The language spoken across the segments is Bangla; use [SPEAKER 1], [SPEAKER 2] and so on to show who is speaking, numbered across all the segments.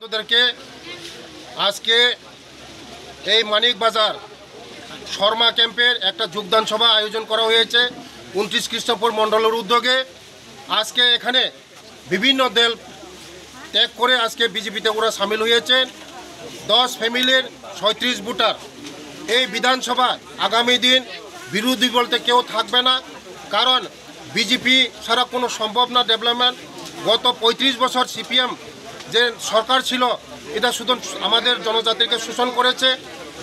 [SPEAKER 1] তোদেরকে আজকে এই মানিক বাজার শর্মা ক্যাম্পের একটা যোগদান সভা আয়োজন করা হয়েছে 29 কৃষ্ণপুর মণ্ডলের উদ্যোগে। আজকে এখানে বিভিন্ন দল ত্যাগ করে আজকে বিজেপিতে ওরা সামিল হয়েছেন। 10 ফ্যামিলির 37 ভোটার। এই বিধানসভা আগামী দিন বিরোধী বলতে কেউ থাকবে না, কারণ বিজেপি ছাড়া কোনো সম্ভব না ডেভেলপমেন্ট। গত 35 বছর সিপিএম যে সরকার ছিল, এটা শুধু আমাদের জনজাতিকে শোষণ করেছে,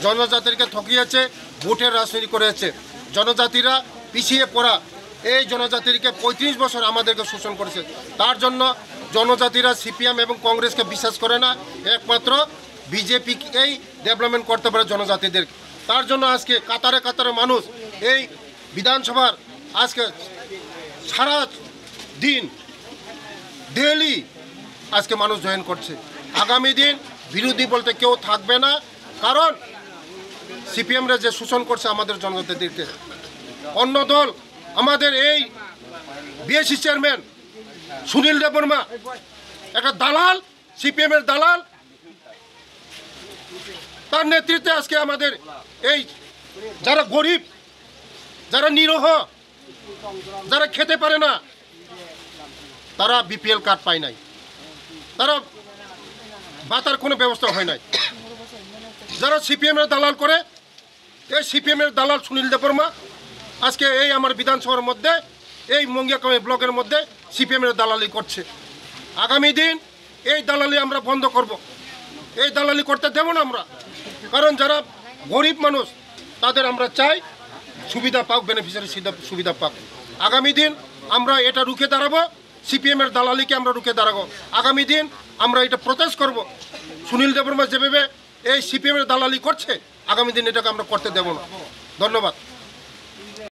[SPEAKER 1] জনজাতিকে ঠকিয়েছে, ভোটের রাজনীতি করেছে। জনজাতিরা পিছিয়ে পড়া এই জনজাতিকে 35 বছর আমাদেরকে শোষণ করেছে। তার জন্য জনজাতিরা সিপিএম এবং কংগ্রেসকে বিশ্বাস করে না, একমাত্র বিজেপিকেই ডেভেলপমেন্ট করতে পারে জনজাতিদের। তার জন্য আজকে কাতারে কাতারে মানুষ এই বিধানসভার আজকে সারা দিন ডেইলি আজকে মানুষ জয়েন করছে। আগামী দিন বিরোধী বলতে কেউ থাকবে না, কারণ সিপিএমরা যে শোষণ করছে আমাদের জনজাতিদেরকে। অন্য দল আমাদের এই বিএসসি চেয়ারম্যান সুনীল দেববর্মা একটা দালাল, সিপিএমের দালাল। তার নেতৃত্বে আজকে আমাদের এই যারা গরিব, যারা নিরহ, যারা খেতে পারে না, তারা বিপিএল কার্ড পায় নাই, তারা ভাতার কোনো ব্যবস্থা হয় নাই। যারা সিপিএমের দালাল করে, এই সিপিএমের দালাল সুনীল দেববর্মা আজকে এই আমার বিধানসভার মধ্যে, এই মঙ্গিয়াকামী ব্লকের মধ্যে সিপিএমের দালালি করছে। আগামী দিন এই দালালি আমরা বন্ধ করব, এই দালালি করতে দেব না আমরা, কারণ যারা গরিব মানুষ তাদের আমরা চাই সুবিধা পাক, বেনিফিশিয়ারি সুবিধা পাক। আগামী দিন আমরা এটা রুখে দাঁড়াবো, সিপিএমের দালালিকে আমরা রুখে দাঁড়াবো। আগামী দিন আমরা এটা প্রটেস্ট করব। সুনীল দেববর্মা যেভাবে এই সিপিএমের দালালি করছে, আগামী দিন এটাকে আমরা করতে দেব না। ধন্যবাদ।